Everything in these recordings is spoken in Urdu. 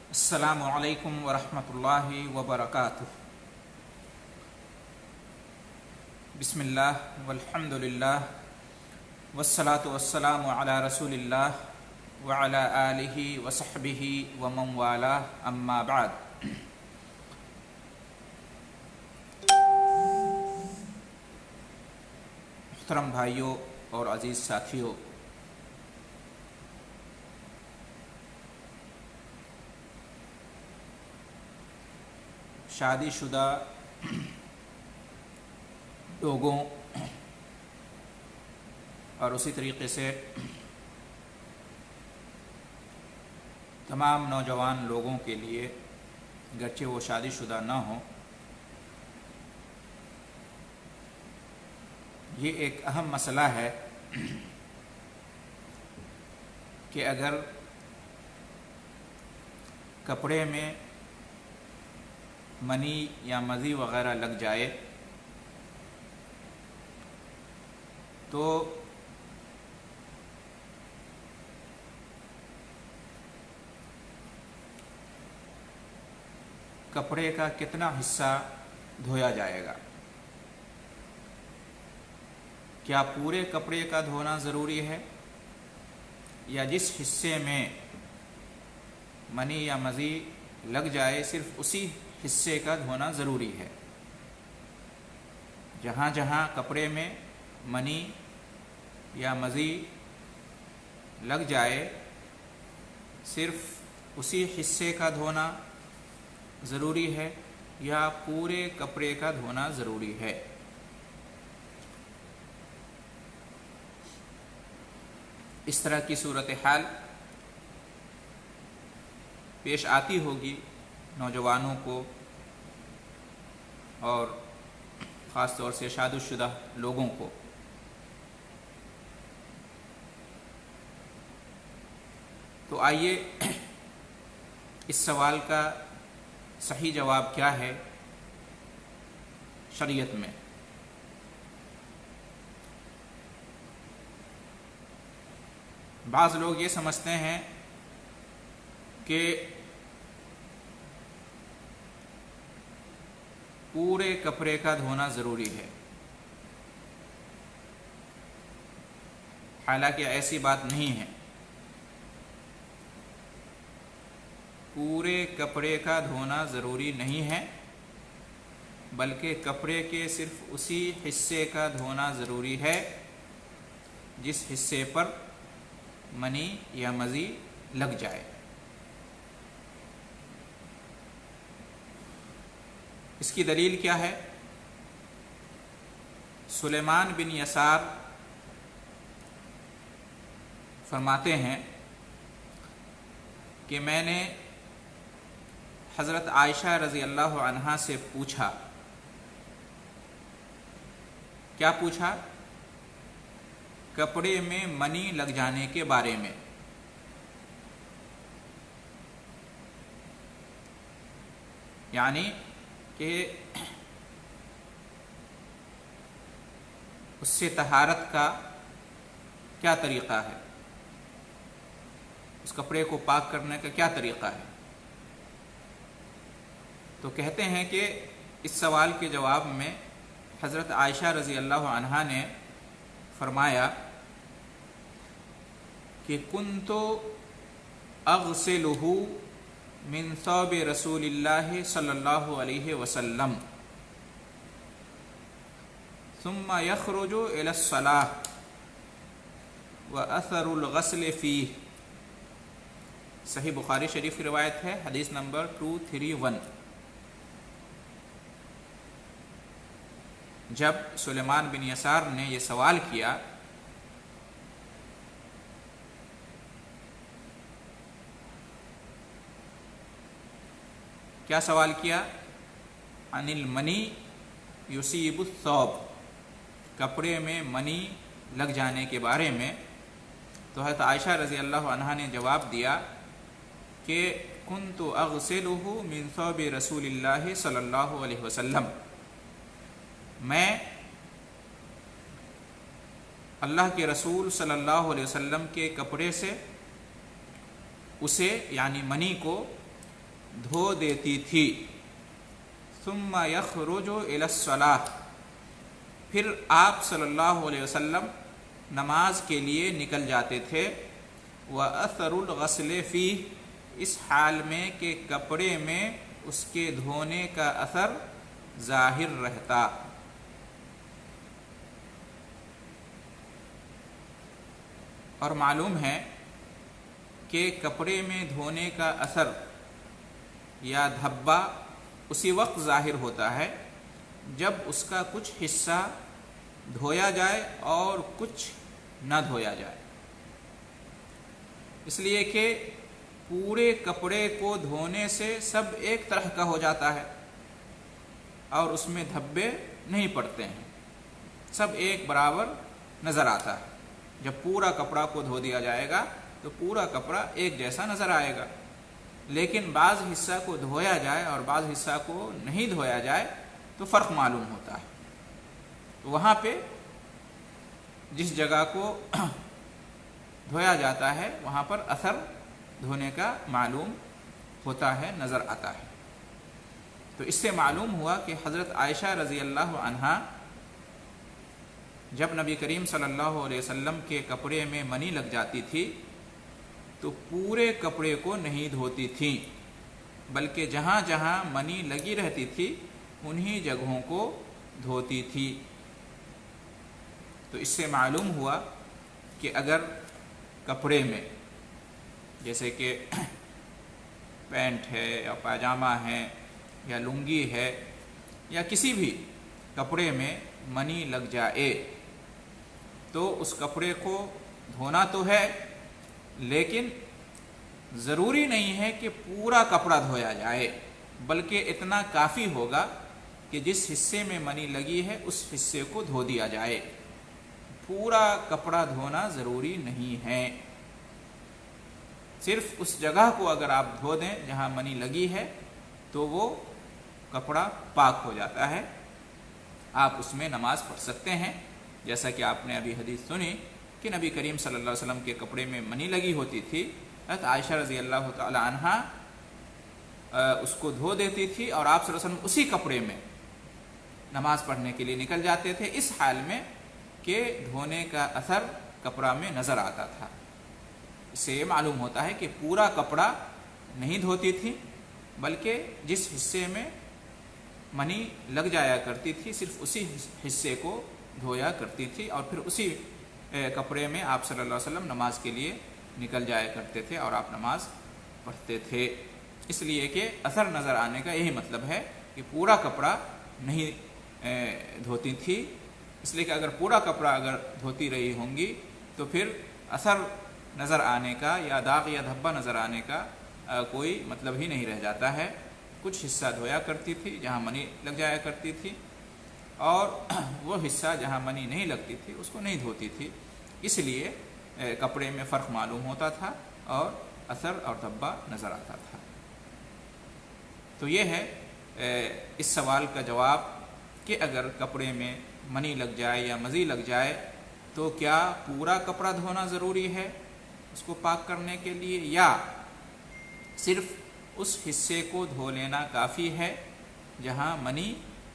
السلام علیکم ورحمۃ اللہ وبرکاتہ۔ بسم اللہ والحمد للہ والصلاة والسلام علی رسول اللہ وعلی آلہ وصحبہ ومن والاہ، اما بعد۔ محترم بھائیوں اور عزیز ساتھیوں، شادی شدہ لوگوں اور اسی طریقے سے تمام نوجوان لوگوں کے لیے، گرچہ وہ شادی شدہ نہ ہوں، یہ ایک اہم مسئلہ ہے کہ اگر کپڑے میں منی یا مزی وغیرہ لگ جائے تو کپڑے کا کتنا حصہ دھویا جائے گا؟ کیا پورے کپڑے کا دھونا ضروری ہے، یا جس حصے میں منی یا مزی لگ جائے صرف اسی حصے کا دھونا ضروری ہے؟ جہاں جہاں کپڑے میں منی یا مزی لگ جائے صرف اسی حصے کا دھونا ضروری ہے یا پورے کپڑے کا دھونا ضروری ہے؟ اس طرح کی صورتحال پیش آتی ہوگی نوجوانوں کو، اور خاص طور سے شادی شدہ لوگوں کو۔ تو آئیے اس سوال کا صحیح جواب کیا ہے شریعت میں۔ بعض لوگ یہ سمجھتے ہیں کہ پورے کپڑے کا دھونا ضروری ہے، حالانکہ ایسی بات نہیں ہے۔ پورے کپڑے کا دھونا ضروری نہیں ہے، بلکہ کپڑے کے صرف اسی حصے کا دھونا ضروری ہے جس حصے پر منی یا مزی لگ جائے۔ اس کی دلیل کیا ہے؟ سلیمان بن یسار فرماتے ہیں کہ میں نے حضرت عائشہ رضی اللہ عنہا سے پوچھا۔ کیا پوچھا؟ کپڑے میں منی لگ جانے کے بارے میں۔ یعنی کہ اس سے طہارت کا کیا طریقہ ہے، اس کپڑے کو پاک کرنے کا کیا طریقہ ہے؟ تو کہتے ہیں کہ اس سوال کے جواب میں حضرت عائشہ رضی اللہ عنہا نے فرمایا کہ کنت اغسلہ من ثوب رسول اللہ صلی اللہ علیہ وسلم ثم یخرج الی الصلاۃ واثر الغسل فیہ۔ صحیح بخاری شریف کی روایت ہے، حدیث نمبر 231۔ جب سلیمان بن یسار نے یہ سوال کیا کیا سوال کیا؟ عن المنی یصیب الثوب، کپڑے میں منی لگ جانے کے بارے میں، تو حضرت عائشہ رضی اللہ عنہا نے جواب دیا کہ کنت اغسلہ من ثوب رسول اللہ صلی اللہ علیہ وسلم، میں اللہ کے رسول صلی اللہ علیہ وسلم کے کپڑے سے اسے یعنی منی کو دھو دیتی تھی۔ ثم یخرج الی الصلاۃ، پھر آپ صلی اللہ علیہ وسلم نماز کے لیے نکل جاتے تھے۔ وَأَثَرُ الْغَسْلِ فِيهِ، اس حال میں کہ کپڑے میں اس کے دھونے کا اثر ظاہر رہتا۔ اور معلوم ہے کہ کپڑے میں دھونے کا اثر یا دھبا اسی وقت ظاہر ہوتا ہے جب اس کا کچھ حصہ دھویا جائے اور کچھ نہ دھویا جائے، اس لیے کہ پورے کپڑے کو دھونے سے سب ایک طرح کا ہو جاتا ہے اور اس میں دھبے نہیں پڑتے ہیں، سب ایک برابر نظر آتا ہے۔ جب پورا کپڑا کو دھو دیا جائے گا تو پورا کپڑا ایک جیسا نظر آئے گا، لیکن بعض حصہ کو دھویا جائے اور بعض حصہ کو نہیں دھویا جائے تو فرق معلوم ہوتا ہے۔ تو وہاں پہ جس جگہ کو دھویا جاتا ہے وہاں پر اثر دھونے کا معلوم ہوتا ہے، نظر آتا ہے۔ تو اس سے معلوم ہوا کہ حضرت عائشہ رضی اللہ عنہا جب نبی کریم صلی اللہ علیہ وسلم کے کپڑے میں منی لگ جاتی تھی تو پورے کپڑے کو نہیں دھوتی تھیں، بلکہ جہاں جہاں منی لگی رہتی تھی انہی جگہوں کو دھوتی تھی۔ تو اس سے معلوم ہوا کہ اگر کپڑے میں جیسے کہ پینٹ ہے یا پاجامہ ہے یا لنگی ہے یا کسی بھی کپڑے میں منی لگ جائے تو اس کپڑے کو دھونا تو ہے، لیکن ضروری نہیں ہے کہ پورا کپڑا دھویا جائے، بلکہ اتنا کافی ہوگا کہ جس حصے میں منی لگی ہے اس حصے کو دھو دیا جائے، پورا کپڑا دھونا ضروری نہیں ہے۔ صرف اس جگہ کو اگر آپ دھو دیں جہاں منی لگی ہے تو وہ کپڑا پاک ہو جاتا ہے، آپ اس میں نماز پڑھ سکتے ہیں۔ جیسا کہ آپ نے ابھی حدیث سنی کہ نبی کریم صلی اللہ علیہ وسلم کے کپڑے میں منی لگی ہوتی تھی، حضرت عائشہ رضی اللہ تعالی عنہا اس کو دھو دیتی تھی اور آپ صلی اللہ علیہ وسلم اسی کپڑے میں نماز پڑھنے کے لیے نکل جاتے تھے، اس حال میں کہ دھونے کا اثر کپڑا میں نظر آتا تھا۔ اس سے یہ معلوم ہوتا ہے کہ پورا کپڑا نہیں دھوتی تھی، بلکہ جس حصے میں منی لگ جایا کرتی تھی صرف اسی حصے کو دھویا کرتی تھی، اور پھر اسی کپڑے میں آپ صلی اللہ علیہ وسلم نماز کے لیے نکل جایا کرتے تھے اور آپ نماز پڑھتے تھے۔ اس لیے کہ اثر نظر آنے کا یہی مطلب ہے کہ پورا کپڑا نہیں دھوتی تھی، اس لیے کہ اگر پورا کپڑا اگر دھوتی رہی ہوں گی تو پھر اثر نظر آنے کا یا داغ یا دھبا نظر آنے کا کوئی مطلب ہی نہیں رہ جاتا ہے۔ کچھ حصہ دھویا کرتی تھی جہاں منی لگ جایا کرتی تھی، اور وہ حصہ جہاں منی نہیں لگتی تھی اس کو نہیں دھوتی تھی، اس لیے کپڑے میں فرق معلوم ہوتا تھا اور اثر اور دھبا نظر آتا تھا۔ تو یہ ہے اس سوال کا جواب کہ اگر کپڑے میں منی لگ جائے یا مزی لگ جائے تو کیا پورا کپڑا دھونا ضروری ہے اس کو پاک کرنے کے لیے، یا صرف اس حصے کو دھو لینا کافی ہے جہاں منی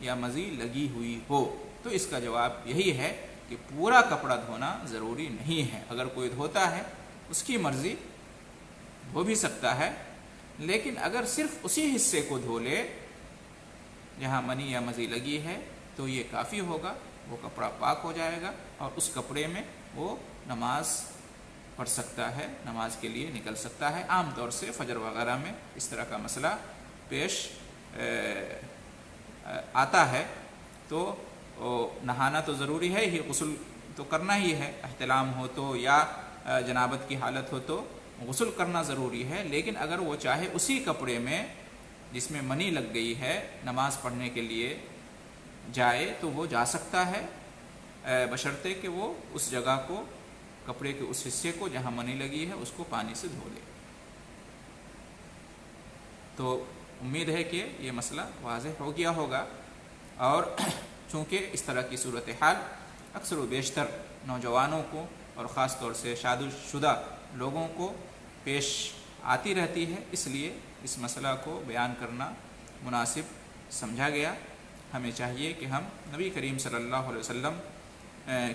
یا مزی لگی ہوئی ہو؟ تو اس کا جواب یہی ہے کہ پورا کپڑا دھونا ضروری نہیں ہے۔ اگر کوئی دھوتا ہے اس کی مرضی، دھو بھی سکتا ہے، لیکن اگر صرف اسی حصے کو دھو لے جہاں منی یا مزی لگی ہے تو یہ کافی ہوگا، وہ کپڑا پاک ہو جائے گا اور اس کپڑے میں وہ نماز پڑھ سکتا ہے، نماز کے لیے نکل سکتا ہے۔ عام طور سے فجر وغیرہ میں اس طرح کا مسئلہ پیش آتا ہے، تو نہانا تو ضروری ہے ہی، غسل تو کرنا ہی ہے، احتلام ہو تو یا جنابت کی حالت ہو تو غسل کرنا ضروری ہے، لیکن اگر وہ چاہے اسی کپڑے میں جس میں منی لگ گئی ہے نماز پڑھنے کے لیے جائے تو وہ جا سکتا ہے، بشرطے کہ وہ اس جگہ کو، کپڑے کے اس حصے کو جہاں منی لگی ہے اس کو پانی سے دھو لے۔ تو امید ہے کہ یہ مسئلہ واضح ہو گیا ہوگا، اور چونکہ اس طرح کی صورتحال اکثر و بیشتر نوجوانوں کو اور خاص طور سے شادی شدہ لوگوں کو پیش آتی رہتی ہے، اس لیے اس مسئلہ کو بیان کرنا مناسب سمجھا گیا۔ ہمیں چاہیے کہ ہم نبی کریم صلی اللہ علیہ وسلم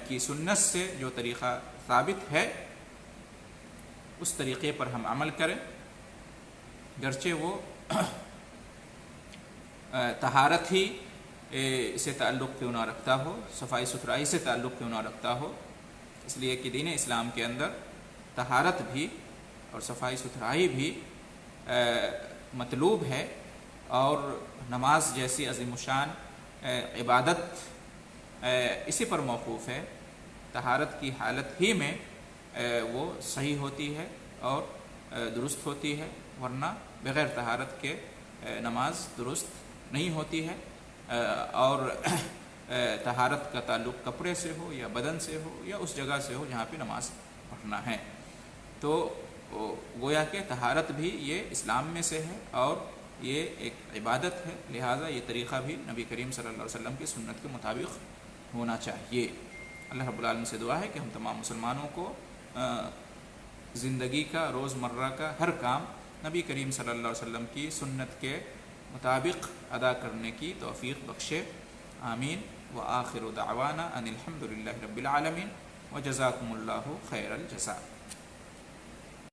کی سنت سے جو طریقہ ثابت ہے اس طریقے پر ہم عمل کریں، گرچہ وہ طہارت ہی سے تعلق کیوں نہ رکھتا ہو، صفائی ستھرائی سے تعلق کیوں نہ رکھتا ہو، اس لیے کہ دین اسلام کے اندر طہارت بھی اور صفائی ستھرائی بھی مطلوب ہے، اور نماز جیسی عظیم الشان عبادت اسی پر موقوف ہے۔ طہارت کی حالت ہی میں وہ صحیح ہوتی ہے اور درست ہوتی ہے، ورنہ بغیر طہارت کے نماز درست نہیں ہوتی ہے۔ اور طہارت کا تعلق کپڑے سے ہو یا بدن سے ہو یا اس جگہ سے ہو جہاں پہ نماز پڑھنا ہے، تو گویا کہ طہارت بھی یہ اسلام میں سے ہے اور یہ ایک عبادت ہے، لہٰذا یہ طریقہ بھی نبی کریم صلی اللہ علیہ وسلم کی سنت کے مطابق ہونا چاہیے۔ اللہ رب العالمین سے دعا ہے کہ ہم تمام مسلمانوں کو زندگی کا روزمرہ کا ہر کام نبی کریم صلی اللہ علیہ وسلم کی سنت کے مطابق ادا کرنے کی توفیق بخشے، آمین۔ وآخر دعوانا ان الحمد للہ رب العالمین وجزاکم اللہ خیر الجزاء۔